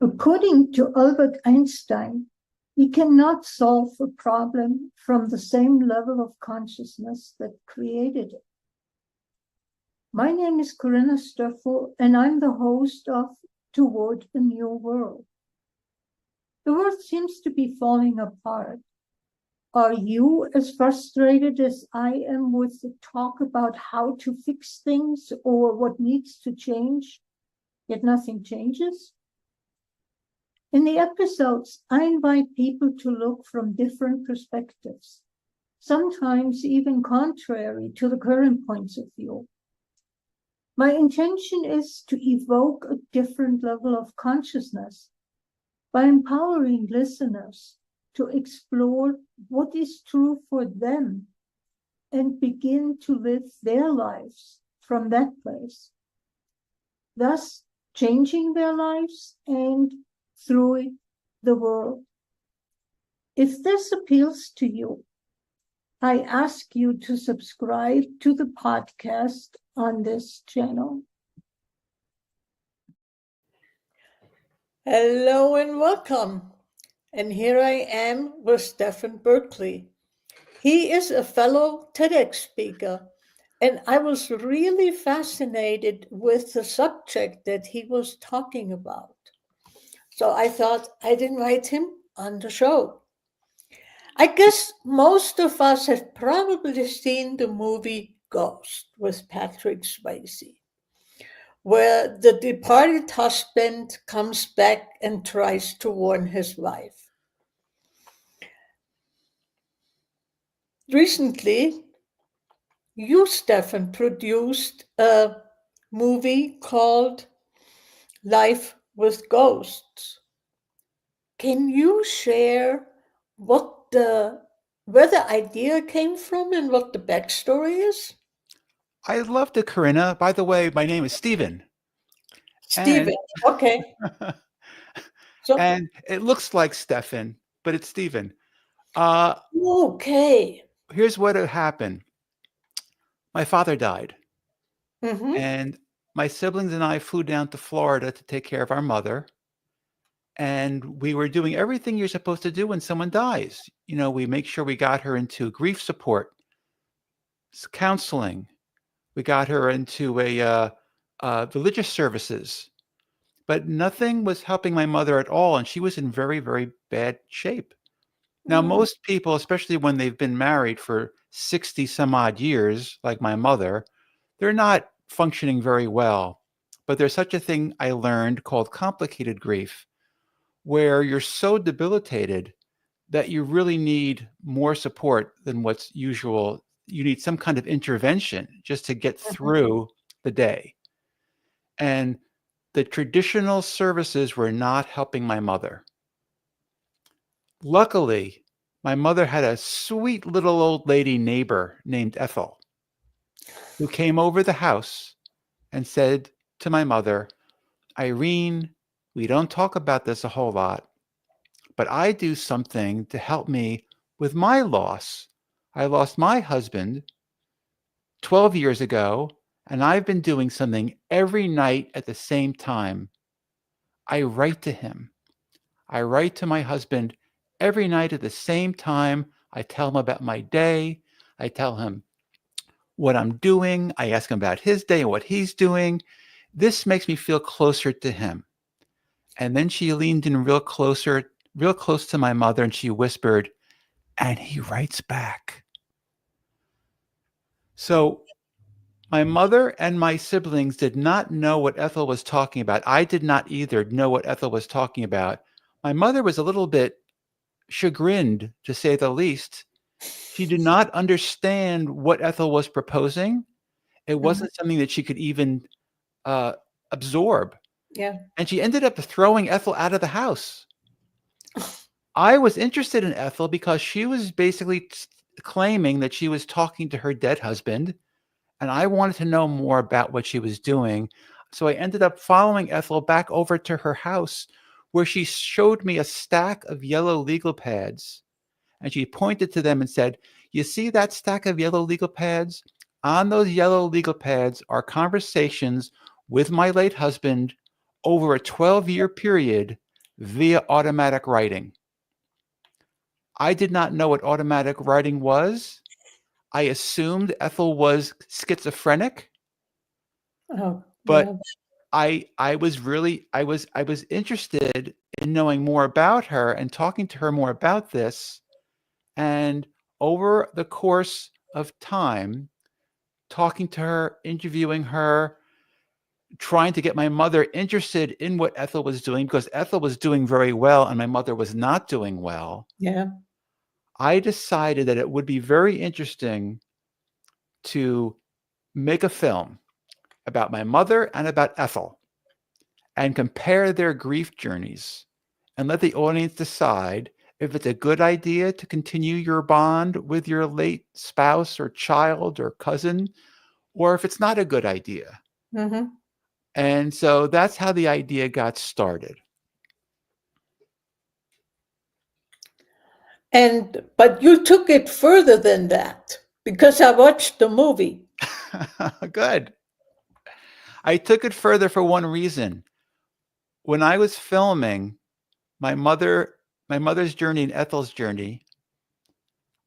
According to Albert Einstein, we cannot solve a problem from the same level of consciousness that created it. My name is Corinna Stoffel, and I'm the host of Toward a New World. The world seems to be falling apart. Are you as frustrated as I am with the talk about how to fix things or what needs to change, yet nothing changes? In the episodes, I invite people to look from different perspectives, sometimes even contrary to the current points of view. My intention is to evoke a different level of consciousness by empowering listeners to explore what is true for them and begin to live their lives from that place, thus changing their lives and through the world. If this appeals to you, I ask you to subscribe to the podcast on this channel. Hello and welcome. And here I am with Stephen Berkley. He is a fellow TEDx speaker, and I was really fascinated with the subject that he was talking about. So I thought I'd invite him on the show. I guess most of us have probably seen the movie Ghost with Patrick Swayze, where the departed husband comes back and tries to warn his wife. Recently, you, Stefan, produced a movie called Life with Ghosts. Can you share where the idea came from and what the backstory is? I love to, Corinna. By the way, my name is Stephen. Stephen, okay. And it looks like Stefan, but it's Stephen. Okay. Here's what happened. My father died. And my siblings and I flew down to Florida to take care of our mother. And we were doing everything you're supposed to do when someone dies. You know, we make sure we got her into grief support, counseling. We got her into religious services. But nothing was helping my mother at all. And she was in very, very bad shape. Now, most people, especially when they've been married for 60 some odd years, like my mother, they're not functioning very well. But there's such a thing I learned called complicated grief, where you're so debilitated that you really need more support than what's usual. You need some kind of intervention just to get through the day. And the traditional services were not helping my mother. Luckily, my mother had a sweet little old lady neighbor named Ethel who came over the house and said to my mother, Irene, we don't talk about this a whole lot, but I do something to help me with my loss. I lost my husband 12 years ago, and I've been doing something every night at the same time. I write to him. I write to my husband every night at the same time. I tell him about my day. I tell him what I'm doing. I ask him about his day and what he's doing. This makes me feel closer to him. And then she leaned in real close to my mother, and she whispered, and he writes back. So my mother and my siblings did not know what Ethel was talking about. I did not either know what Ethel was talking about. My mother was a little bit chagrined, to say the least. She did not understand what Ethel was proposing. It wasn't something that she could even absorb. Yeah. And she ended up throwing Ethel out of the house. I was interested in Ethel because she was basically claiming that she was talking to her dead husband, and I wanted to know more about what she was doing. So I ended up following Ethel back over to her house, where she showed me a stack of yellow legal pads. And she pointed to them and said, you see that stack of yellow legal pads? On those yellow legal pads are conversations with my late husband over a 12-year period via automatic writing. I did not know what automatic writing was. I assumed Ethel was schizophrenic, Oh, but yeah. I was interested in knowing more about her and talking to her more about this. And over the course of time, talking to her, interviewing her, trying to get my mother interested in what Ethel was doing, because Ethel was doing very well and my mother was not doing well, Yeah. I decided that it would be very interesting to make a film about my mother and about Ethel and compare their grief journeys and let the audience decide if it's a good idea to continue your bond with your late spouse or child or cousin, or if it's not a good idea. Mm-hmm. And so that's how the idea got started. But you took it further than that because I watched the movie. Good. I took it further for one reason. When I was filming my mother's journey and Ethel's journey,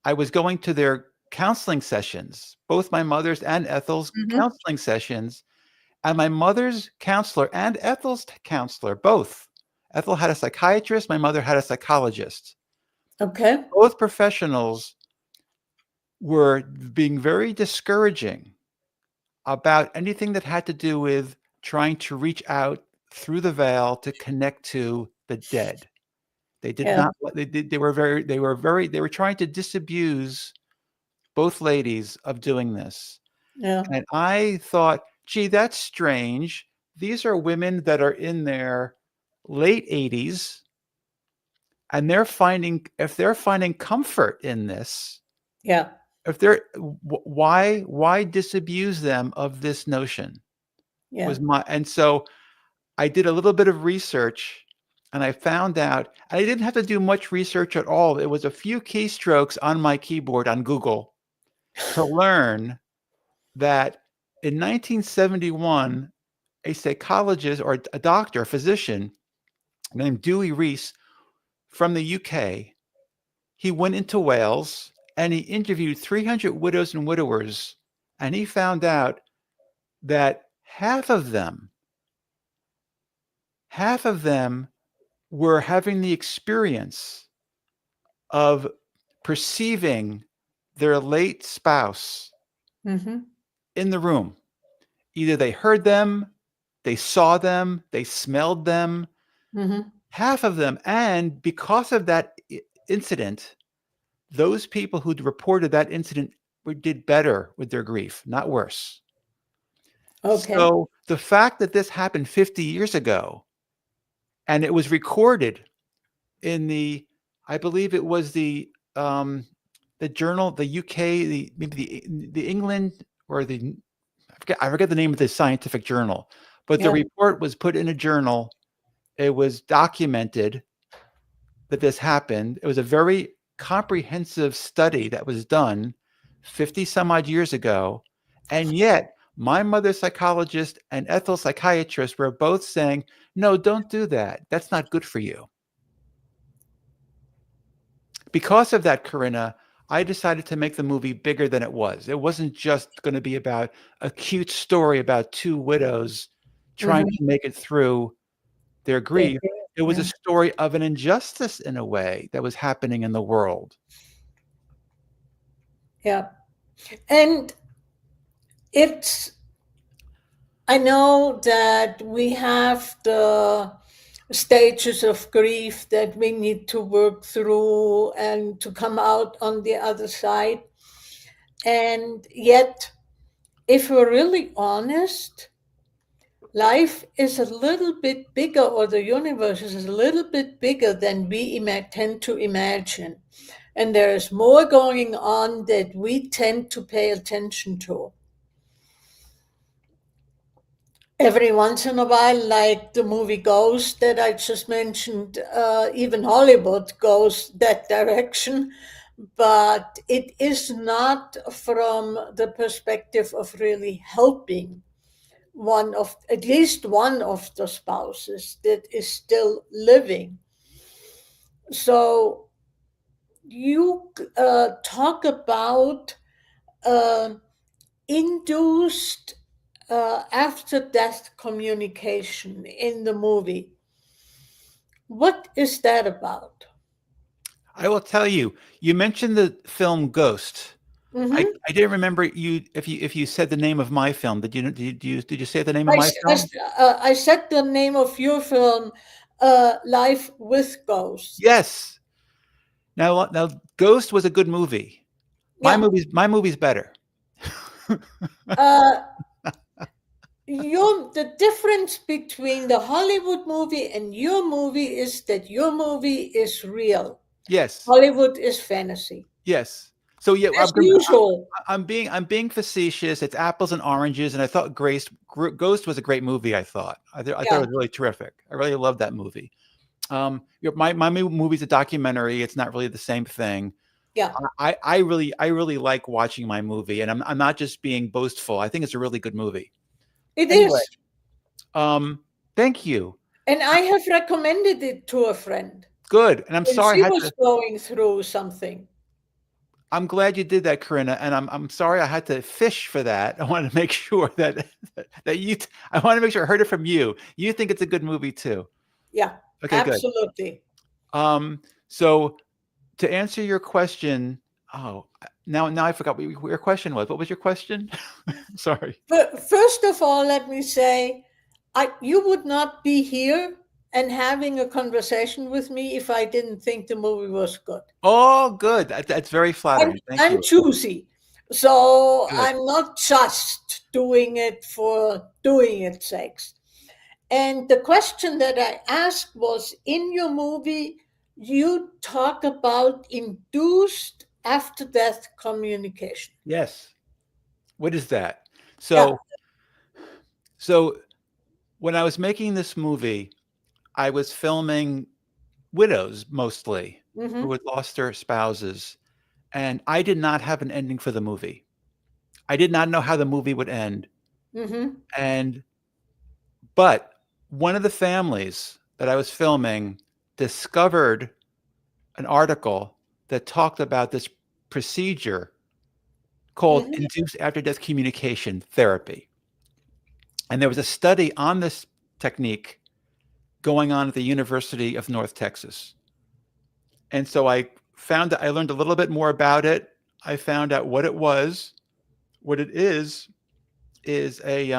I was going to their counseling sessions, both my mother's and Ethel's Mm-hmm. counseling sessions, and my mother's counselor and Ethel's counselor, both. Ethel had a psychiatrist, my mother had a psychologist. Okay. Both professionals were being very discouraging about anything that had to do with trying to reach out through the veil to connect to the dead. They did Yeah. not. They were trying to disabuse both ladies of doing this. Yeah. And I thought, gee, that's strange. These are women that are in their late 80s, and if they're finding comfort in this, Yeah. if they're why disabuse them of this notion? Yeah. And so I did a little bit of research and I found out I didn't have to do much research at all. It was a few keystrokes on my keyboard on Google to learn that in 1971, a psychologist or a doctor, a physician named Dewey Rees from the UK, he went into Wales and he interviewed 300 widows and widowers, and he found out that half of them were having the experience of perceiving their late spouse Mm-hmm. in the room. Either they heard them, they saw them, they smelled them, Mm-hmm. half of them. And because of that incident, those people who reported that incident did better with their grief, not worse. Okay. So the fact that this happened 50 years ago and it was recorded in I believe it was the journal, the UK, maybe the England or I forget the name of the scientific journal, but the Yeah. report was put in a journal. It was documented that this happened. It was a very comprehensive study that was done 50 some odd years ago. And yet my mother's psychologist and Ethel's psychiatrist were both saying, no, don't do that. That's not good for you. Because of that, Corinna, I decided to make the movie bigger than it was. It wasn't just going to be about a cute story about two widows trying Mm-hmm. to make it through their grief. It was a Yeah. story of an injustice in a way that was happening in the world. Yeah. And it's, I know that we have the stages of grief that we need to work through and to come out on the other side. And yet, if we're really honest, life is a little bit bigger, or the universe is a little bit bigger than we tend to imagine. And there is more going on that we tend to pay attention to. Every once in a while, like the movie Ghost that I just mentioned, even Hollywood goes that direction, but it is not from the perspective of really helping at least one of the spouses that is still living. So you talk about uh, induced after death communication in the movie. What is that about? I will tell you. You mentioned the film Ghost. Mm-hmm. I didn't remember if you said the name of my film. Did you say the name of I, my s- I, film? s- I said the name of your film, Life with Ghosts. Yes. Now, Ghost was a good movie. Yeah. My movie's better. Uh, the difference between the Hollywood movie and your movie is that your movie is real. Yes. Hollywood is fantasy, Yes. So yeah, as usual. I'm being facetious. It's apples and oranges, and I thought Ghost was a great movie. I thought it Yeah, was really terrific. I really loved that movie. My movie's a documentary. It's not really the same thing. yeah, I really like watching my movie, and I'm not just being boastful. I think it's a really good movie. it Anyway, is. um, thank you. And I have recommended it to a friend Good. And I'm when sorry I she had was to. going through something. I'm glad you did that, Corinna, and I'm sorry I had to fish for that. I wanted to make sure that I want to make sure I heard it from you. You think it's a good movie too. Yeah, Okay, good. absolutely. So to answer your question, oh, now I forgot what your question was. What was your question? Sorry. But first of all, let me say, you would not be here and having a conversation with me if I didn't think the movie was good. Oh, good. That's very I'm, flattering. Thank I'm you. choosy. So Good. I'm not just doing it for doing its sakes. And the question that I asked was, in your movie, you talk about induced after death communication. Yes. What is that? Yeah. So when I was making this movie, I was filming widows mostly who Mm-hmm. had lost their spouses, and I did not have an ending for the movie. I did not know how the movie would end. Mm-hmm. And but one of the families that I was filming discovered an article that talked about this procedure called Mm-hmm. induced after death communication therapy. And there was a study on this technique going on at the University of North Texas. And so I learned a little bit more about it. I found out what it was. What it is a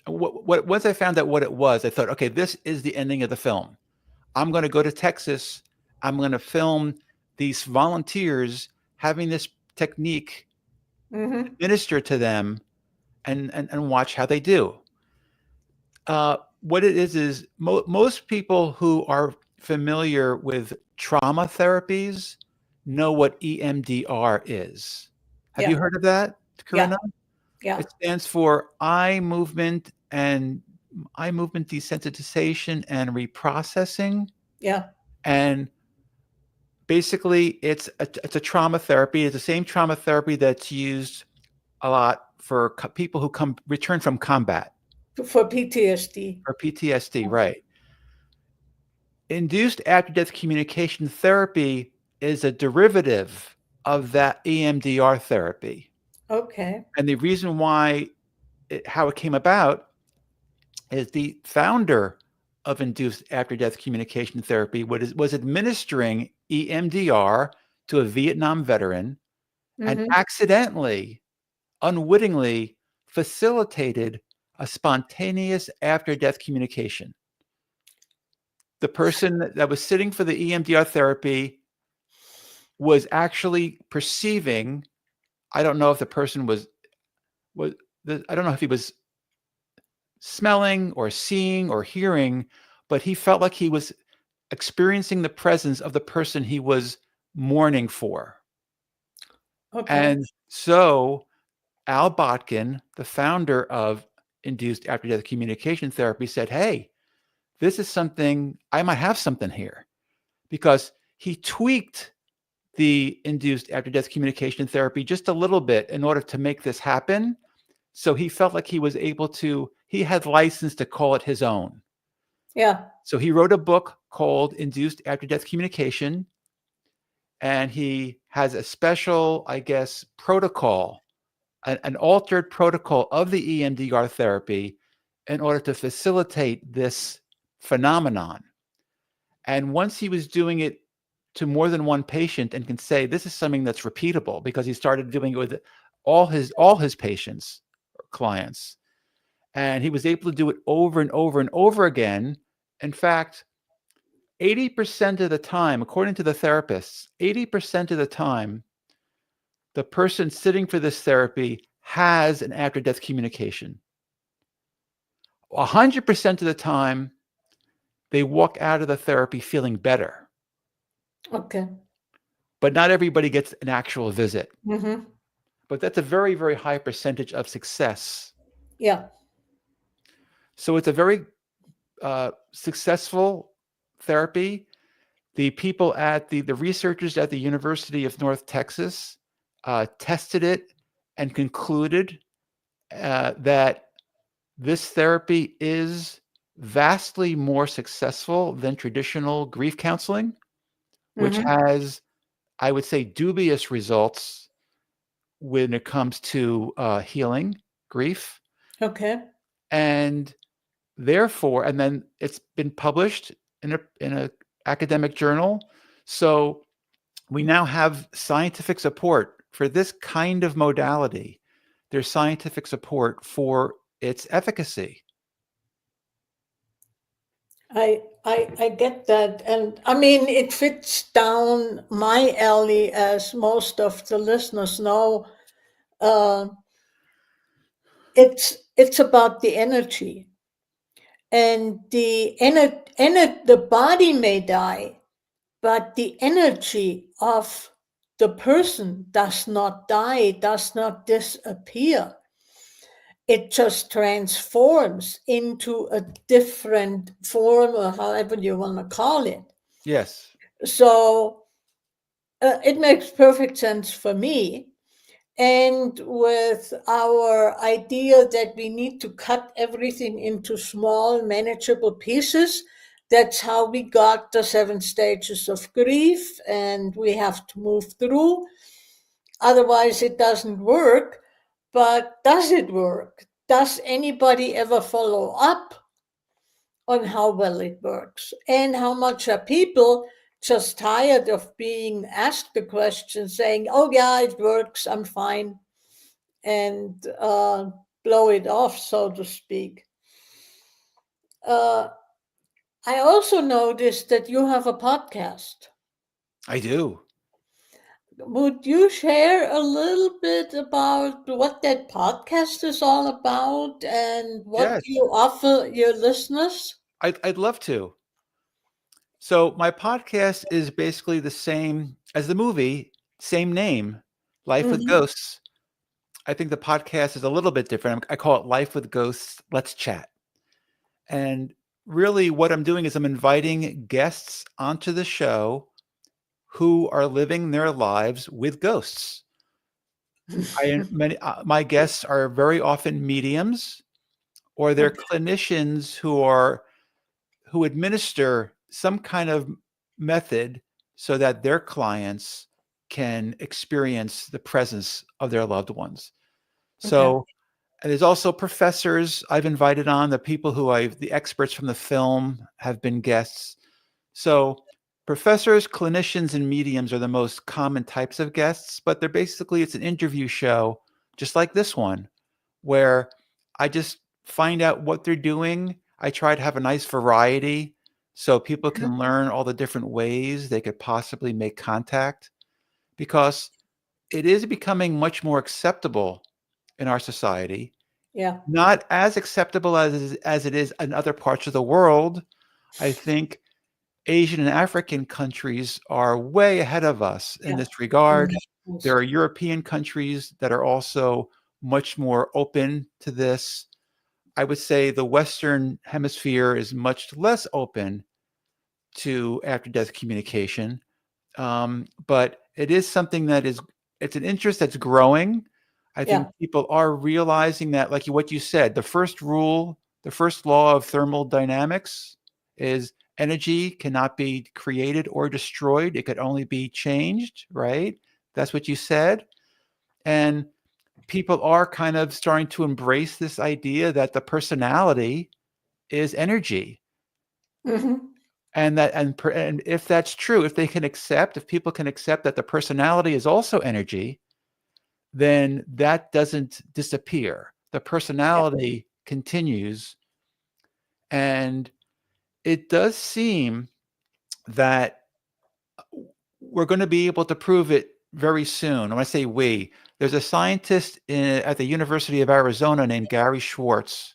once I found out what it was, I thought, okay, this is the ending of the film. I'm going to go to Texas. I'm going to film these volunteers having this technique Mm-hmm. administered to them and watch how they do. What it is most people who are familiar with trauma therapies know what EMDR is. Have you Yeah. heard of that, Yeah. Corinna? Yeah. It stands for eye movement desensitization and reprocessing. Yeah. And basically, it's a trauma therapy. It's the same trauma therapy that's used a lot for people who return from combat For PTSD. or PTSD, right? Induced after death communication therapy is a derivative of that EMDR therapy. Okay. And the reason why how it came about is the founder of induced after death communication therapy was administering EMDR to a Vietnam veteran and Mm-hmm. accidentally, unwittingly facilitated a spontaneous after death communication. The person that was sitting for the EMDR therapy was actually perceiving. I don't know if the person was I don't know if he was smelling or seeing or hearing, but he felt like he was experiencing the presence of the person he was mourning for. Okay. And so Al Botkin, the founder of induced after death communication therapy, said, hey, this is something, I might have something here, because he tweaked the induced after death communication therapy just a little bit in order to make this happen. So he felt like he had license to call it his own. Yeah. So he wrote a book called Induced After-Death Communication, and he has a special, I guess, protocol, an altered protocol of the EMDR therapy in order to facilitate this phenomenon. And once he was doing it to more than one patient and can say this is something that's repeatable because he started doing it with all his patients or clients, and he was able to do it over and over and over again. In fact, 80% of the time, according to the therapists, 80% of the time, the person sitting for this therapy has an after-death communication. 100% of the time, they walk out of the therapy feeling better. Okay. But not everybody gets an actual visit. Mm-hmm. But that's a very, very high percentage of success. Yeah. So it's a very successful therapy. The people at the researchers at the University of North Texas tested it and concluded that this therapy is vastly more successful than traditional grief counseling, which Mm-hmm. has, I would say, dubious results when it comes to healing grief. Okay. And therefore, and then it's been published in a academic journal. So we now have scientific support for this kind of modality. There's scientific support for its efficacy. I get that, and I mean it fits down my alley, as most of the listeners know. Uh, it's about the energy, and the body may die, but the energy of the person does not die, does not disappear. It just transforms into a different form, or however you want to call it. Yes. So it makes perfect sense for me. And with our idea that we need to cut everything into small, manageable pieces, that's how we got the 7 stages of grief, and we have to move through. Otherwise, it doesn't work. But does it work? Does anybody ever follow up on how well it works? And how much are people just tired of being asked the question, saying, oh, yeah, it works, I'm fine, and blow it off, so to speak? Uh, I also noticed that you have a podcast. I do. Would you share a little bit about what that podcast is all about and what Yes. you offer your listeners? I'd love to. So my podcast is basically the same as the movie, same name, Life with Mm-hmm. Ghosts. I think the podcast is a little bit different. I call it Life with Ghosts, Let's Chat. And really what I'm doing is I'm inviting guests onto the show who are living their lives with ghosts. My guests are very often mediums, or they're clinicians who administer some kind of method so that their clients can experience the presence of their loved ones. Okay. So, and there's also professors I've invited on, the experts from the film have been guests. So professors, clinicians, and mediums are the most common types of guests, but it's an interview show, just like this one, where I just find out what they're doing. I try to have a nice variety so people can learn all the different ways they could possibly make contact, because it is becoming much more acceptable in our society. Yeah. Not as acceptable as it is in other parts of the world. I think Asian and African countries are way ahead of us in Yeah. this regard. Yes. There are European countries that are also much more open to this. I would say the Western Hemisphere is much less open to after-death communication, but it is something it's an interest that's growing. I Yeah. think people are realizing that, like what you said, the first law of thermodynamics is energy cannot be created or destroyed. It could only be changed, right? That's what you said. And people are kind of starting to embrace this idea that the personality is energy. Mm-hmm. And if that's true, if people can accept that the personality is also energy, then that doesn't disappear. The personality continues. And it does seem that we're going to be able to prove it very soon. When I say we, there's a scientist at the University of Arizona named Gary Schwartz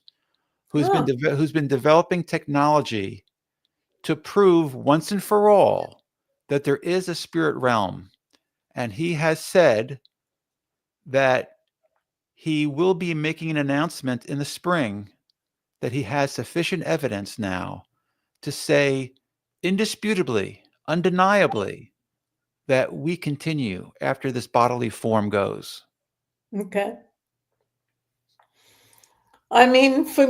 who's Oh, been developing technology to prove once and for all that there is a spirit realm. And he has said that he will be making an announcement in the spring that he has sufficient evidence now to say indisputably, undeniably, that we continue after this bodily form goes. okay. I mean, for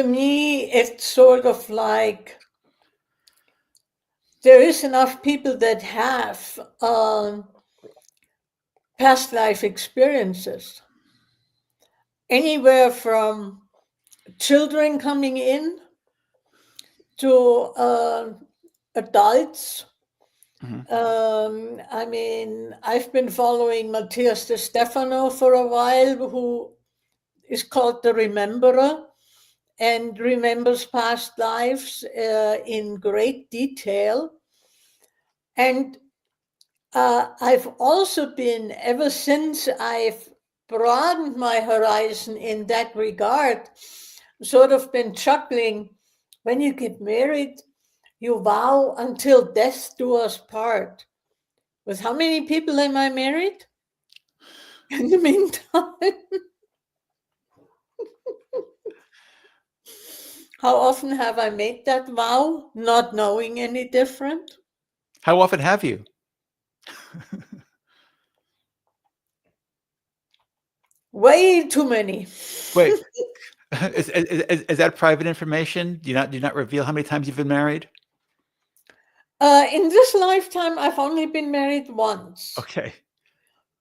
me, it's sort of like there is enough people that have past life experiences, anywhere from children coming in to adults. Mhm. I mean, I've been following Matthias de Stefano for a while, who is called the Rememberer and remembers past lives in great detail. And I've also been, ever since I've broadened my horizon in that regard, sort of been chuckling. When you get married, you vow until death do us part. With how many people am I married in the meantime? How often have I made that vow, not knowing any different? How often have you? Way too many. Wait, is that private information? Do you not reveal how many times you've been married? In this lifetime, I've only been married once, Okay.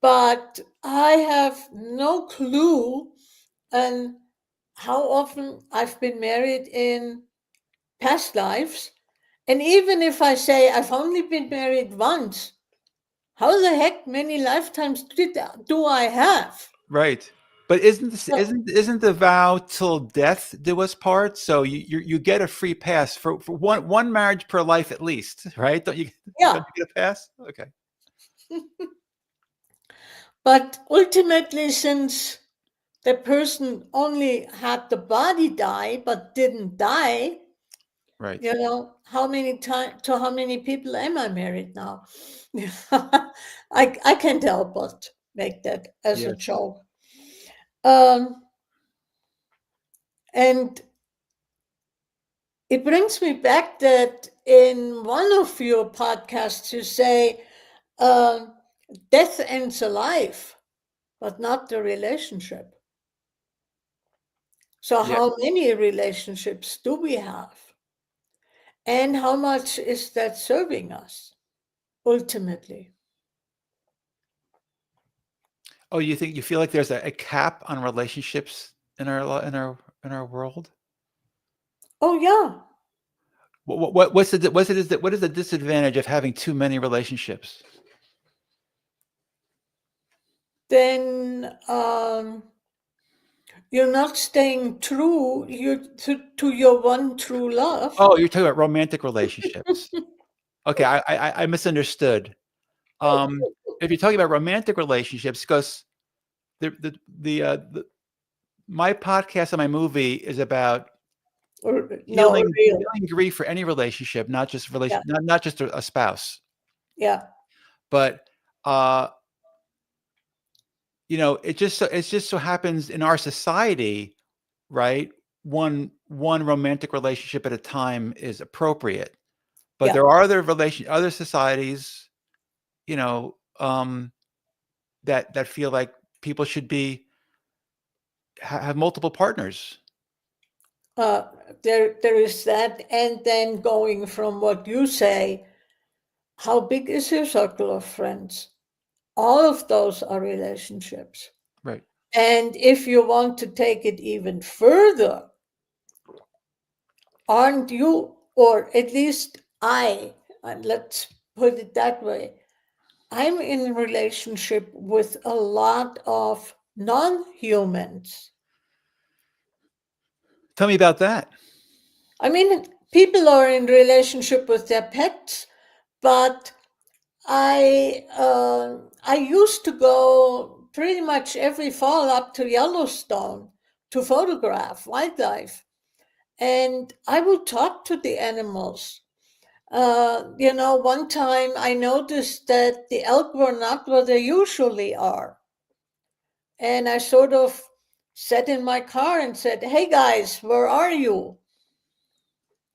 but I have no clue on how often I've been married in past lives. And even if I say I've only been married once, how the heck many lifetimes do I have? Right. But isn't this, So, isn't the vow till death do us part? So you get a free pass for one marriage per life at least, right? Don't you yeah, don't you get a pass? Okay. but ultimately, since the person only had the body die but didn't die, Right. how many times to how many people am I married now? I can't help but make that as a Yes. joke. Um, and it brings me back that in one of your podcasts you say um, death ends a life, but not the relationship. So Yeah. how many relationships do we have? And how much is that serving us ultimately? Oh, you feel like there's a cap on relationships in our world? Oh, yeah. What is the disadvantage of having too many relationships? Then you're not staying true to your one true love. Oh, you're talking about romantic relationships. Okay, I misunderstood. Um, if you're talking about romantic relationships, because the my podcast and my movie is about Or, no, real. healing grief for any relationship, not just Yeah, not just a spouse. yeah, But it just so happens in our society, right? One romantic relationship at a time is appropriate. But yeah. there are other societies, you know, that feel like people should have multiple partners. there is that, and then going from what you say, how big is your circle of friends? All of those are relationships. Right. And if you want to take it even further, aren't you, or at least and let's put it that way, I'm in a relationship with a lot of non-humans. Tell me about that. I mean, people are in relationship with their pets, but I used to go pretty much every fall up to Yellowstone to photograph wildlife, and I would talk to the animals. One time I noticed that the elk were not where they usually are, and I sort of sat in my car and said, "Hey guys, where are you?"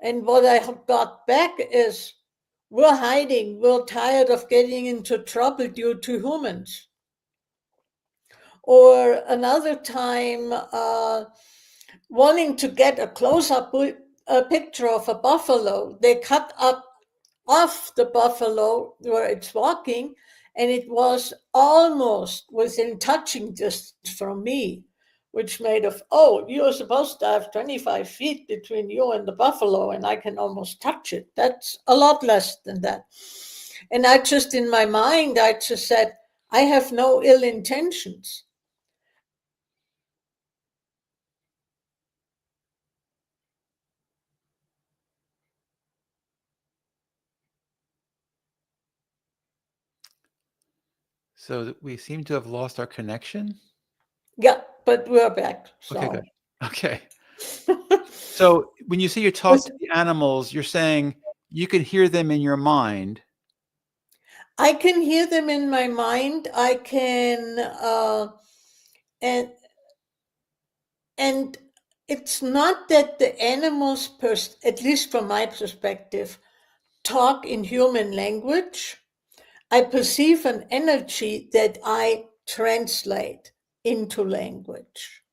And what I got back is, "We're hiding. We're tired of getting into trouble due to humans." Or another time, wanting to get a close-up picture of a buffalo, they cut up off the buffalo where it's walking, and it was almost within touching distance from me, which made of, oh, you're supposed to have 25 feet between you and the buffalo, and I can almost touch it. That's a lot less than that. And I just, in my mind, I just said, I have no ill intentions. So we seem to have lost our connection. Yeah, but we're back. Okay, good. So Okay. So when you say you talk to the animals, you're saying you can hear them in your mind. I can hear them in my mind. I can, and and it's not that the animals, at least from my perspective, talk in human language. I perceive an energy that I translate into language.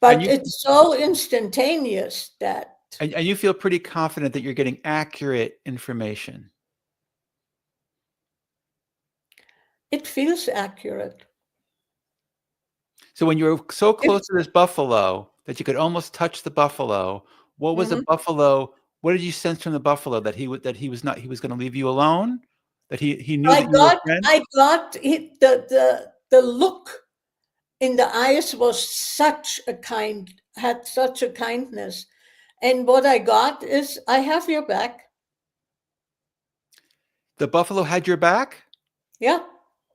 And But you it's so instantaneous that and you feel pretty confident that you're getting accurate information. it feels accurate. So when you were so close It's, to this buffalo that you could almost touch the buffalo, what was the Mhm. buffalo? What did you sense from the buffalo that he was not he was going to leave you alone? That he knew that you were a friend? I got it, the look in the eyes was had such a kindness. And what I got is, I have your back. The buffalo had your back? Yeah.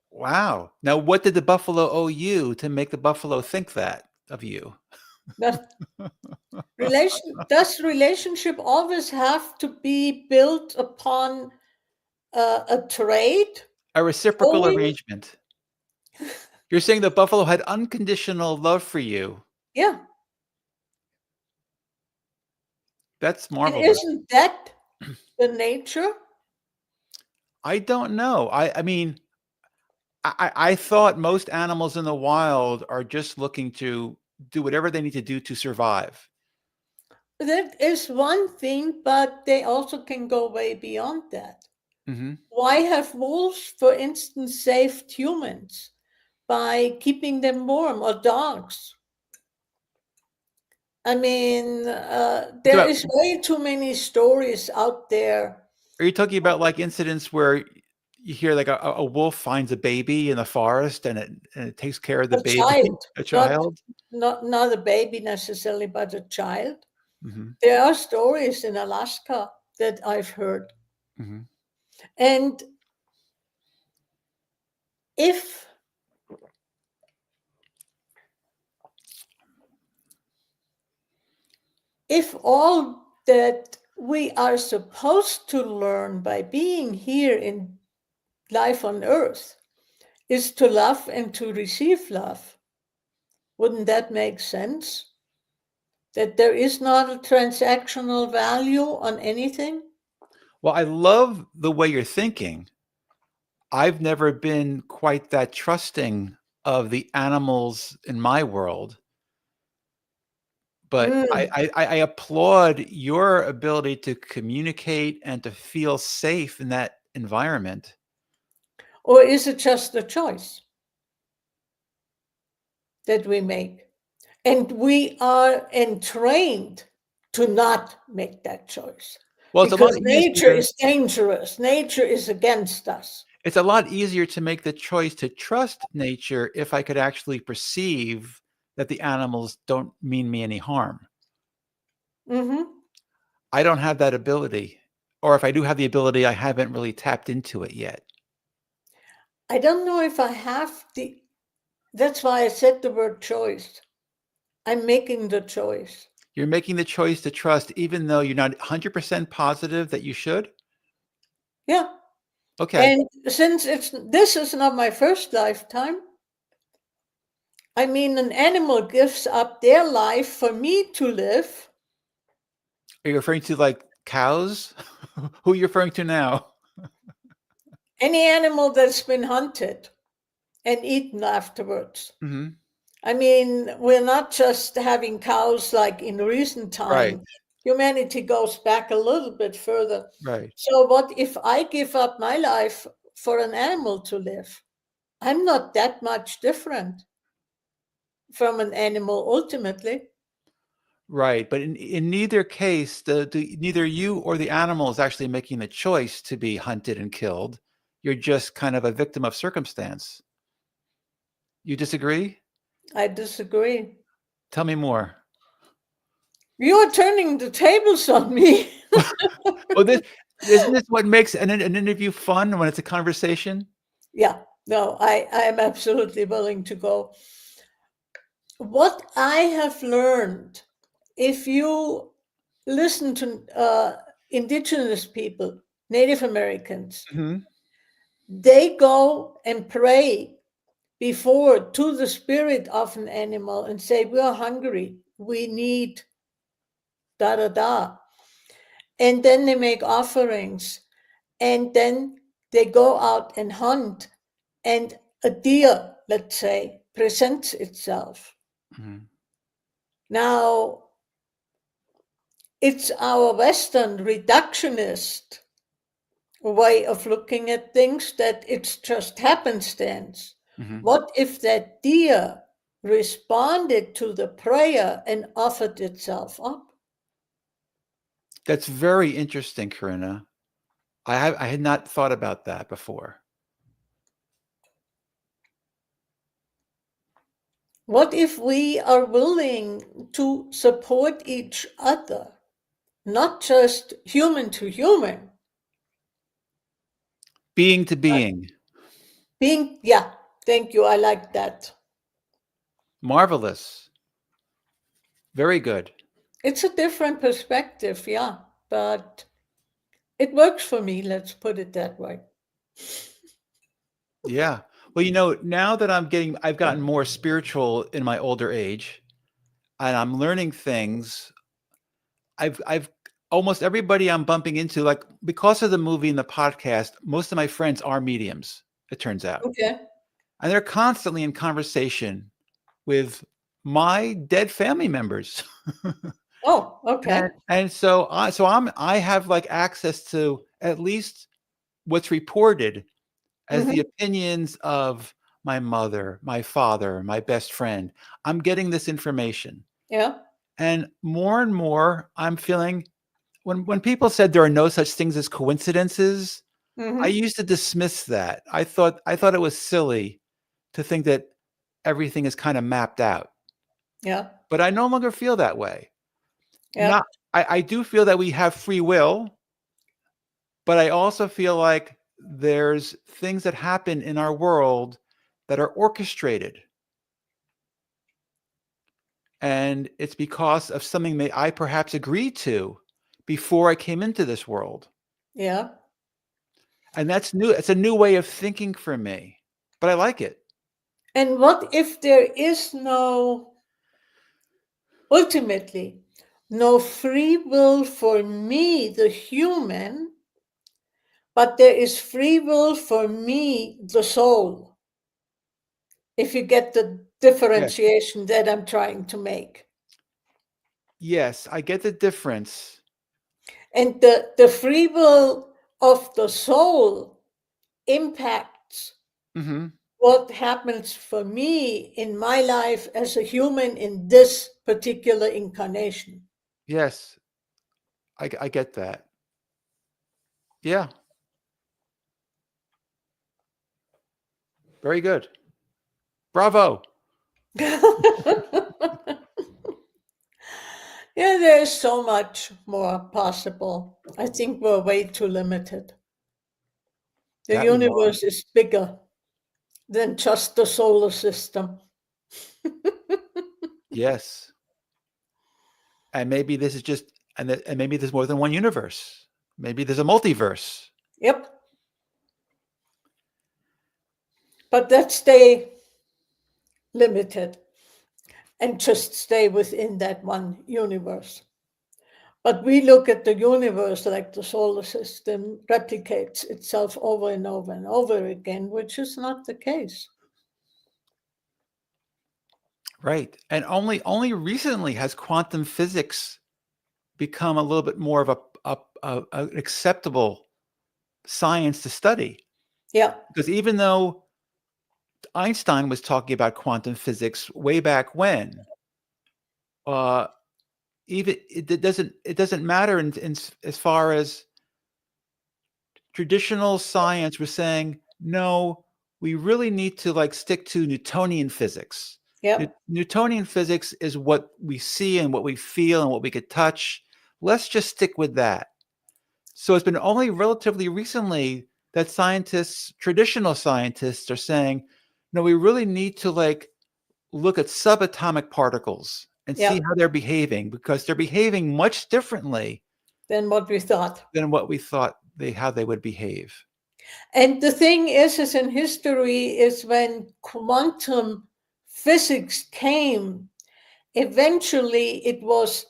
Wow. Now, what did the buffalo owe you to make the buffalo think that of you? That does relationship always have to be built upon a trade? A reciprocal Owing? arrangement. You're saying the buffalo had unconditional love for you. Yeah. That's And marvelous. isn't that the nature? I don't know. I mean, I thought most animals in the wild are just looking to do whatever they need to do to survive. That is one thing, but they also can go way beyond that. Hmm. Why have wolves, for instance, saved humans by keeping them warm, or dogs? I mean, there About, is way too many stories out there. are you talking about like incidents where you hear like a wolf finds a baby in the forest and it takes care of the A baby, child, a not child? not a baby necessarily, but a child. Hmm. There are stories in Alaska that I've heard. Hmm. And if all that we are supposed to learn by being here in life on earth is to love and to receive love, wouldn't that make sense? That there is not a transactional value on anything? Well, I love the way you're thinking. I've never been quite that trusting of the animals in my world, But Mm. I applaud your ability to communicate and to feel safe in that environment. Or is it just a choice that we make? And we are entrained to not make that choice Well, it's a lot because nature easier. is dangerous. Nature is against us. It's a lot easier to make the choice to trust nature if I could actually perceive that the animals don't mean me any harm. Hmm. I don't have that ability. Or if I do have the ability, I haven't really tapped into it yet. I don't know if I have the, that's why I said the word choice. I'm making the choice. You're making the choice to trust, even though you're not 100% positive that you should. Yeah. Okay. And since this is not my first lifetime, I mean, an animal gives up their life for me to live. Are you referring to like cows? Who are you referring to now? Any animal that's been hunted and eaten afterwards. Mm-hmm. I mean, we're not just having cows like in recent Right. time. Humanity goes back a little bit further. Right. So, what if I give up my life for an animal to live? I'm not that much different from an animal ultimately. Right. But in neither case, neither you or the animal is actually making the choice to be hunted and killed. You're just kind of a victim of circumstance. You disagree? I disagree. Tell me more. You're turning the tables on me. Well, this isn't this what makes an interview fun when it's a conversation? Yeah, no, I am absolutely willing to go. What I have learned, if you listen to indigenous people, Native Americans, Mm-hmm. they go and pray before to the spirit of an animal and say, we are hungry, we need da da da. And then they make offerings, and then they go out and hunt, and a deer, let's say, presents itself. Mm-hmm. Now, it's our Western reductionist way of looking at things that it's just happenstance. Mm-hmm. What if that deer responded to the prayer and offered itself up? That's very interesting, Corinna. I had not thought about that before. What if we are willing to support each other, not just human to human? Being to being. Being, yeah, thank you, I like that. Marvelous. Very good. It's a different perspective, yeah, but it works for me, let's put it that way. Yeah. Well, now that I've gotten more spiritual in my older age, and I'm learning things. I've almost everybody I'm bumping into, like because of the movie and the podcast, most of my friends are mediums, it turns out. Okay. And they're constantly in conversation with my dead family members. Oh, okay. And so I have like access to at least what's reported as the Hmm. opinions of my mother, my father, my best friend. I'm getting this information. Yeah. And more, I'm feeling when people said there are no such things as coincidences, I Hmm. used to dismiss that. I thought it was silly to think that everything is kind of mapped out. Yeah. But I no longer feel that way. Yeah. Not I do feel that we have free will, but I also feel like there's things that happen in our world that are orchestrated. And it's because of something that I perhaps agreed to before I came into this world. Yeah. And that's new. It's a new way of thinking for me, but I like it. And what if there is ultimately, no free will for me, the human, but there is free will for me, the soul, if you get the Yeah. differentiation that I'm trying to make. Yes, I get the difference. And the free will of the soul impacts Hmm. what happens for me in my life as a human in this particular incarnation. Yes, I get that. Yeah, very good. Bravo. Yeah, there's so much more possible. I think we're way too limited. The That we are. universe is bigger than just the solar system. Yes. And maybe this is just, and maybe there's more than one universe. Maybe there's a multiverse. Yep. But let's stay limited and just stay within that one universe. But we look at the universe like the solar system replicates itself over and over and over again, which is not the case. Right. And only recently has quantum physics become a little bit more of an acceptable science to study. Yeah, Because even though Einstein was talking about quantum physics way back when, uh, even it doesn't matter in as far as traditional science was saying, no, we really need to like stick to Newtonian physics. yeah, Newtonian physics is what we see and what we feel and what we could touch. Let's just stick with that. So it's been only relatively recently that scientists, traditional scientists, are saying, no, we really need to like look at subatomic particles and see yeah, how they're behaving, because they're behaving much differently than what we thought. than what we thought how they would behave. And the thing is in history is when quantum physics came, eventually it was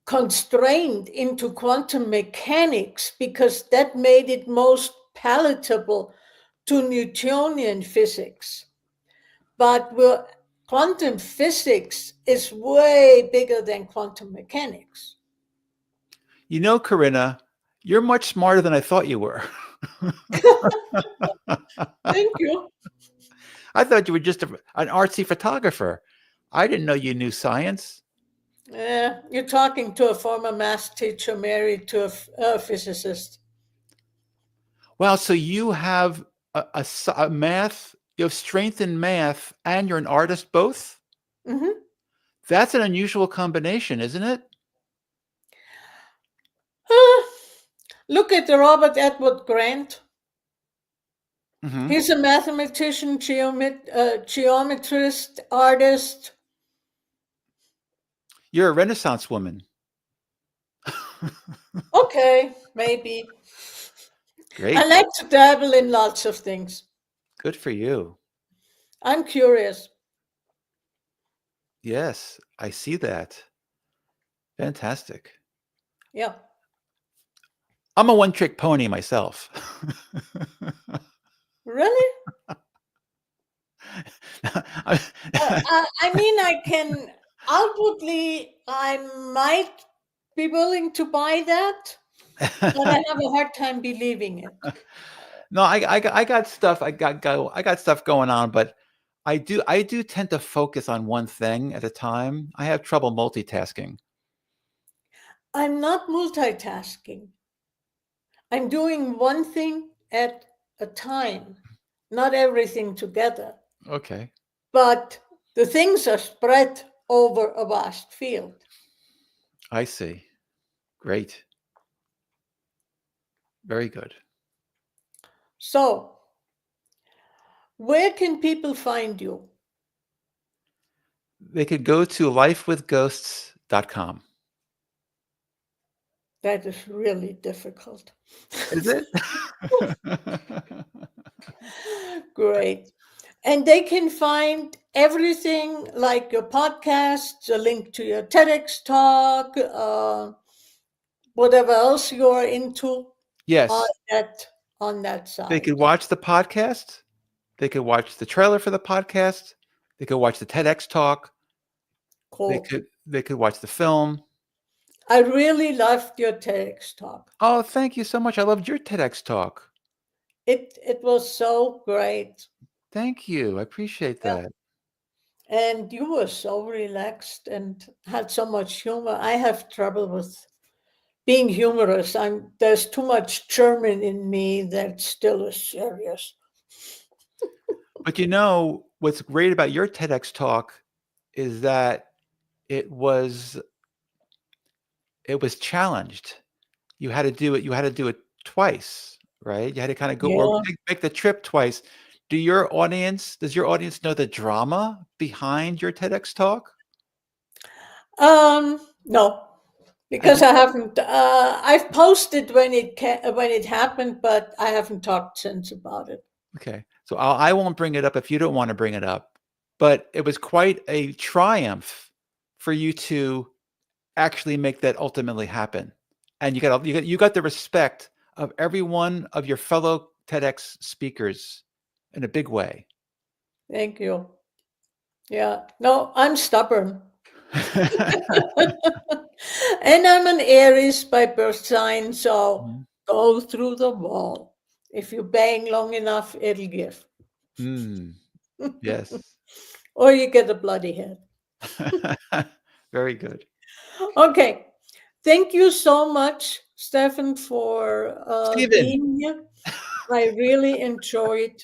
constrained into quantum mechanics because that made it most palatable to Newtonian physics. But quantum physics is way bigger than quantum mechanics. You know, Corinna, you're much smarter than I thought you were. Thank you. I thought you were just an artsy photographer. I didn't know you knew science. You're talking to a former math teacher married to a physicist. Wow, so you have a math, you have strength in math, and you're an artist both? Mhm. That's an unusual combination, isn't it? Look at Robert Edward Grant. Hmm. He's a mathematician, geometrist, artist. You're a Renaissance woman. Okay, maybe. I Great. like to dabble in lots of things. Good for you. I'm curious. Yes, I see that. Fantastic. Yeah. I'm a one-trick pony myself. Really? I- I mean, I can outwardly, I might be willing to buy that, but I have a hard time believing it. No, I got stuff. I got stuff going on, but I do tend to focus on one thing at a time. I have trouble multitasking. I'm not multitasking. I'm doing one thing at a time, not everything together. Okay, But the things are spread over a vast field. I see. Great. Very good. So, where can people find you? They could go to lifewithghosts.com. That is really difficult. Is it? Great. And they can find everything like your podcasts, a link to your TEDx talk, whatever else you're into on Yes. that on that They side. could watch the podcast. They could watch the trailer for the podcast. They could watch the TEDx talk. whole. They could watch the film. I really loved your TEDx talk. Oh, thank you so much. I loved your TEDx talk. It was so great. Thank you. I appreciate Yeah. that. And you were so relaxed and had so much humor. I have trouble with being humorous. There's too much German in me that still is serious. But what's great about your TEDx talk is that it was challenged. You had to do it twice, right? You had to kind of go or Yeah. make the trip twice. Does your audience know the drama behind your TEDx talk? No, Have because you I haven't. I've posted when it happened, but I haven't talked since about it. Okay. So I won't bring it up if you don't want to bring it up, but it was quite a triumph for you to actually make that ultimately happen. And you got the respect of every one of your fellow TEDx speakers in a big way. Thank you. Yeah. No, I'm stubborn. And I'm an Aries by birth sign, so Mhm. go through the wall. If you bang long enough, it'll give. Mm, yes. Or you get a bloody head. Very good. Okay. Thank you so much, Stefan, for Stephen, being here. I really enjoyed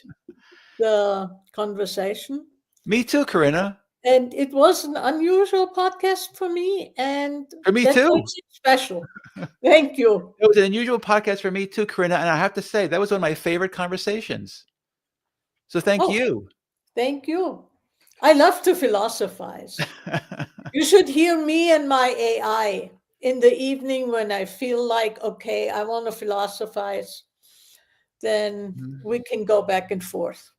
the conversation. me too, Corinna. And it was an unusual podcast for me, and For me that too. makes it special. Thank you. It was an unusual podcast for me too, Corinna. And I have to say, that was one of my favorite conversations. So thank Oh, you. thank you. I love to philosophize. You should hear me and my AI in the evening when I feel like, okay, I want to philosophize. Then we can go back and forth.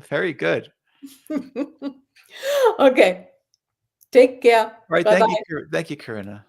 Very good. Okay. Take care. All right. Bye bye. Thank you, Corinna.